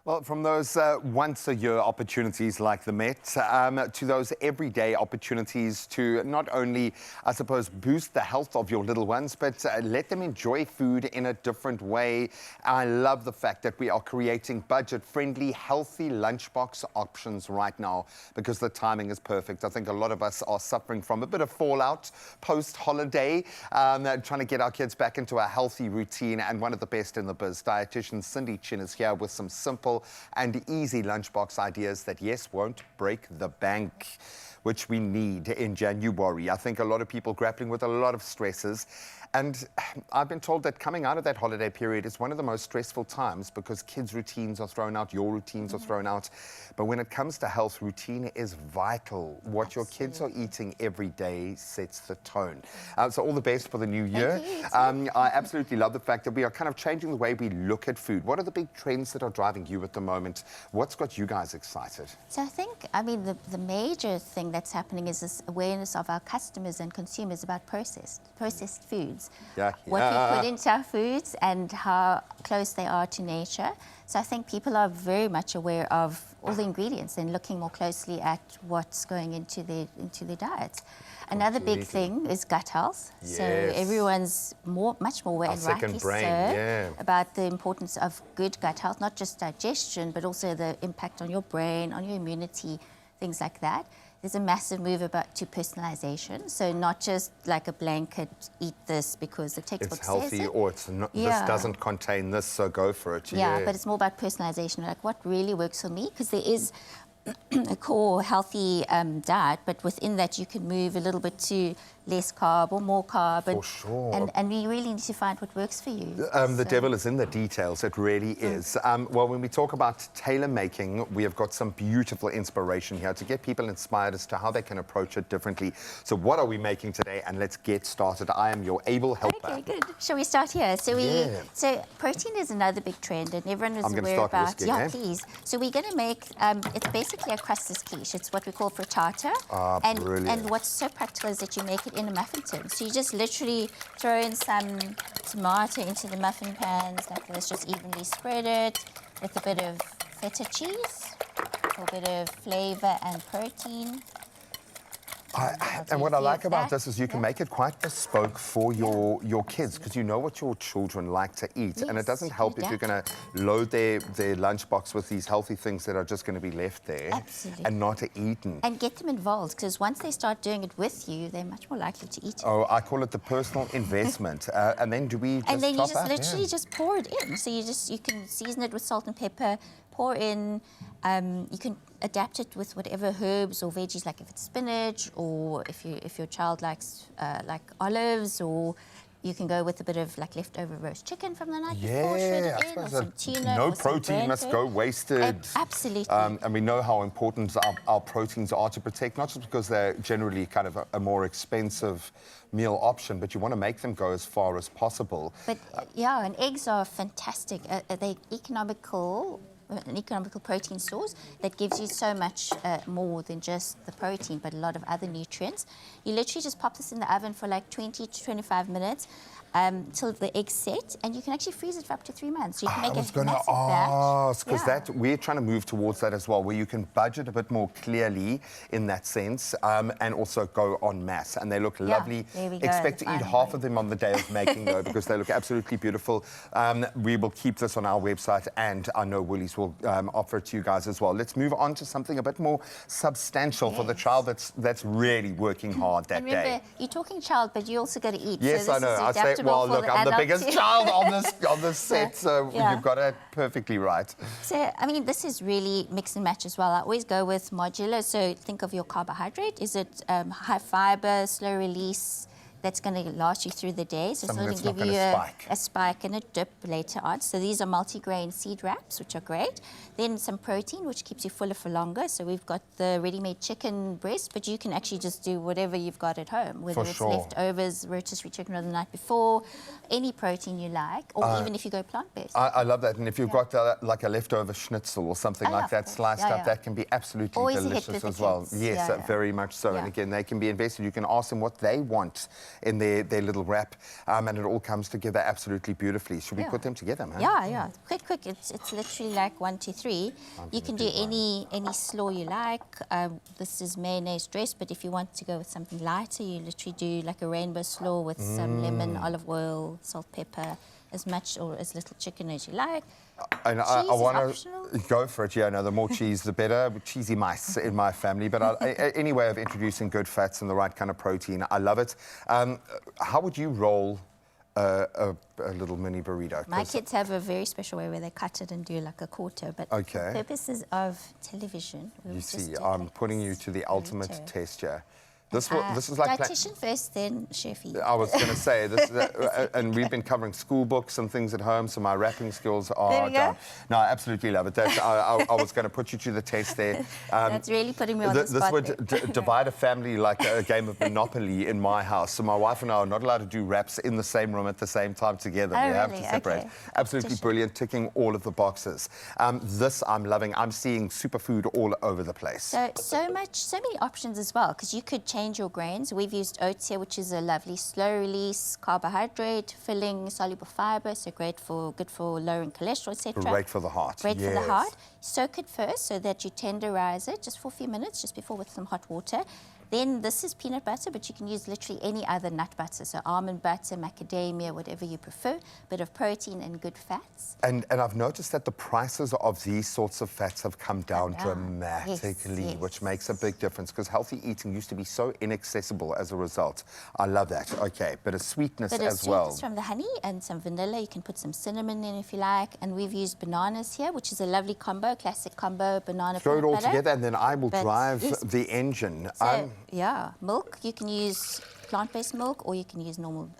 Well, from those once-a-year opportunities like the Met to those everyday opportunities to not only, I suppose, boost the health of your little ones, but let them enjoy food in a different way. I love the fact that we are creating budget-friendly, healthy lunchbox options right now because the timing is perfect. I think a lot of us are suffering from a bit of fallout post-holiday, trying to get our kids back into a healthy routine, and one of the best in the biz, dietitian Cindy Chin, is here with some simple and easy lunchbox ideas that, yes, won't break the bank, which we need in January. I think a lot of people grappling with a lot of stresses. And I've been told that coming out of that holiday period is one of the most stressful times because kids' routines are thrown out, your routines are thrown out. But when it comes to health, routine is vital. What your kids are eating every day sets the tone. So all the best for the new year. I absolutely love the fact that we are kind of changing the way we look at food. What are the big trends that are driving you at the moment? What's got you guys excited? So I think, the major thing that's happening is this awareness of our customers and consumers about processed foods. What we put into our foods and how close they are to nature. So I think people are very much aware of all the ingredients and looking more closely at what's going into their diets. Another big thing is gut health. Yes. So everyone's much more aware, and rightly so, about the importance of good gut health, not just digestion, but also the impact on your brain, on your immunity, things like that. There's a massive move to personalization. So not just like a blanket, eat this because the textbook says it. It's healthy, or it's not, this doesn't contain this, so go for it. Yeah, but it's more about personalization, like what really works for me, because there is a core healthy diet, but within that you can move a little bit to less carb or more carb. For sure. And we really need to find what works for you. The devil is in the details, it really is. Well, when we talk about tailor making, we have got some beautiful inspiration here to get people inspired as to how they can approach it differently. So what are we making today? And let's get started. I am your able helper. Okay, good. Shall we start here? So so protein is another big trend, and everyone is aware about. Please. So we're going to make it's basically a crustless quiche. It's what we call frittata. And what's so practical is that you make it in a muffin tin. So you just literally throw in some tomato into the muffin pans like this, just evenly spread it with a bit of feta cheese, a bit of flavor and protein. And what I like about this is you can make it quite bespoke for your kids, because you know what your children like to eat. And it doesn't help if you're going to load their lunchbox with these healthy things that are just going to be left there and not eaten. And get them involved, because once they start doing it with you, they're much more likely to eat it. Oh, I call it the personal investment. And then do we just And then you just literally just pour it in. So you can season it with salt and pepper, pour in. You can adapt it with whatever herbs or veggies, like if it's spinach, or if your child likes like olives, or you can go with a bit of like leftover roast chicken from the night before, shredded in, or some tuna. No protein must go wasted. Absolutely. And we know how important our proteins are to protect, not just because they're generally kind of a more expensive meal option, but you want to make them go as far as possible. But and eggs are fantastic. They're an economical protein source that gives you so much more than just the protein, but a lot of other nutrients. You literally just pop this in the oven for like 20 to 25 minutes till the eggs set, and you can actually freeze it for up to 3 months. So you can make I was going to ask, because we're trying to move towards that as well, where you can budget a bit more clearly in that sense, and also go en masse. And they look lovely. Expect to eat half of them on the day of making, though, because they look absolutely beautiful. We will keep this on our website, and I know Woolies will offer it to you guys as well. Let's move on to something a bit more substantial for the child that's really working hard that remember, day. You're talking child, but you also got to eat. Yes, so I know. I say, well, look, I'm the biggest child on this set, so you've got it perfectly right. So, this is really mix and match as well. I always go with modular. So think of your carbohydrate. Is it high fiber, slow release? That's going to last you through the day. So it's going to give you a spike and a dip later on. So these are multi-grain seed wraps, which are great. Then some protein, which keeps you fuller for longer. So we've got the ready-made chicken breast, but you can actually just do whatever you've got at home, whether it's leftovers, rotisserie chicken from the night before, any protein you like, or even if you go plant-based. I love that. And if you've got like a leftover schnitzel or something like that sliced up, that can be absolutely delicious as well. Yes, very much so. And again, they can be invested. You can ask them what they want in their little wrap, and it all comes together absolutely beautifully. Should we put them together, man? Yeah. Quick. It's literally like 1, 2, 3. You can do any slaw you like. This is mayonnaise dressed, but if you want to go with something lighter, you literally do like a rainbow slaw with some lemon, olive oil, salt, pepper, as much or as little chicken as you like. And I want to go for it. Yeah, no, the more cheese, the better. Cheesy mice in my family. But any way of introducing good fats and the right kind of protein, I love it. How would you roll a little mini burrito? My kids have a very special way where they cut it and do like a quarter. But for purposes of television, you see, I'm putting you to the ultimate test here. This is like dietitian first, then chefy. I was going to say this, and we've been covering school books and things at home, so my wrapping skills are down. No, I absolutely love it. I was going to put you to the test there. That's really putting me on the spot. This would divide a family like a game of Monopoly in my house. So my wife and I are not allowed to do wraps in the same room at the same time together. Oh, we have really? to separate. Okay. Absolutely brilliant, ticking all of the boxes. This I'm loving. I'm seeing superfood all over the place. So many options as well, because you could change your grains. We've used oats here, which is a lovely slow release carbohydrate, filling, soluble fiber, so good for lowering cholesterol, etc. Great for the heart. Great for the heart. Soak it first so that you tenderize it just for a few minutes, just before with some hot water. Then this is peanut butter, but you can use literally any other nut butter, so almond butter, macadamia, whatever you prefer. Bit of protein and good fats. And I've noticed that the prices of these sorts of fats have come down dramatically, which makes a big difference, because healthy eating used to be so inaccessible as a result. I love that. Okay, bit of sweetness as well. Sweetness from the honey and some vanilla. You can put some cinnamon in if you like. And we've used bananas here, which is a lovely combo, classic combo, banana Throw it all butter. together, and then I will drive the engine. Yeah, milk. You can use plant-based milk, or you can use normal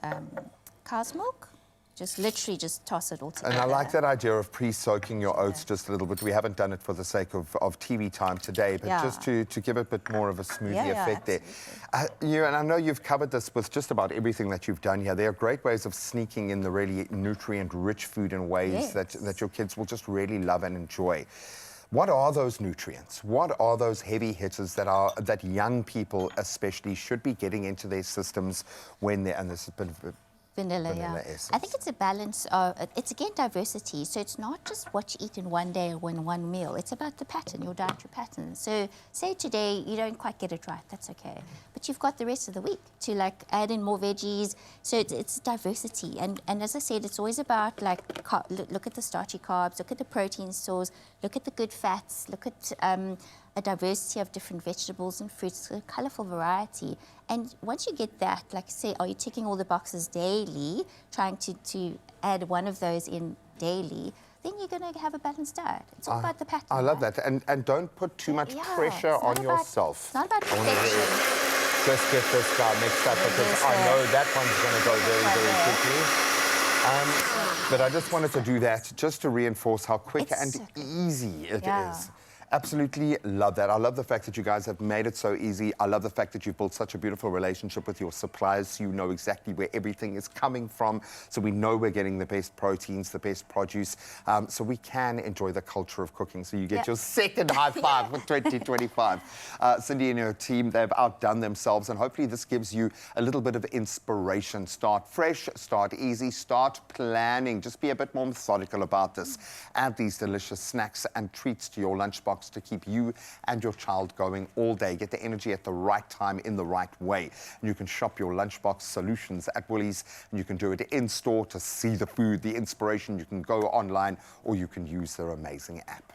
cow's milk. Just literally just toss it all together. And I like that idea of pre-soaking your oats just a little bit. We haven't done it for the sake of TV time today, but just to give it a bit more of a smoothie effect there. And I know you've covered this with just about everything that you've done here. There are great ways of sneaking in the really nutrient-rich food in ways that your kids will just really love and enjoy. What are those nutrients? What are those heavy hitters that young people especially should be getting into their systems when they're, and this is a bit of vanilla essence. I think it's a balance of, it's again diversity. So it's not just what you eat in one day or in one meal. It's about the pattern, your dietary pattern. So say today you don't quite get it right, that's okay. But you've got the rest of the week to like add in more veggies. So it's diversity. And as I said, it's always about like, look at the starchy carbs, look at the protein source, look at the good fats, look at a diversity of different vegetables and fruits, a colourful variety. And once you get that, like say, are you ticking all the boxes daily, trying to add one of those in daily, then you're going to have a balanced diet. It's all about the pattern. I love that. And don't put too much pressure on yourself. It's not about perfection. Just get this guy mixed up, because I know that one's going to go very, very quickly. But I just wanted to do that just to reinforce how quick and easy it is. Absolutely love that. I love the fact that you guys have made it so easy. I love the fact that you've built such a beautiful relationship with your suppliers, so you know exactly where everything is coming from, so we know we're getting the best proteins, the best produce, so we can enjoy the culture of cooking. So you get your second high five for 2025. Cindy and her team, they've outdone themselves, and hopefully this gives you a little bit of inspiration. Start fresh, start easy, start planning. Just be a bit more methodical about this. Add these delicious snacks and treats to your lunchbox to keep you and your child going all day. Get the energy at the right time in the right way. And you can shop your Lunchbox solutions at Woolies, and you can do it in store to see the food, the inspiration. You can go online, or you can use their amazing app.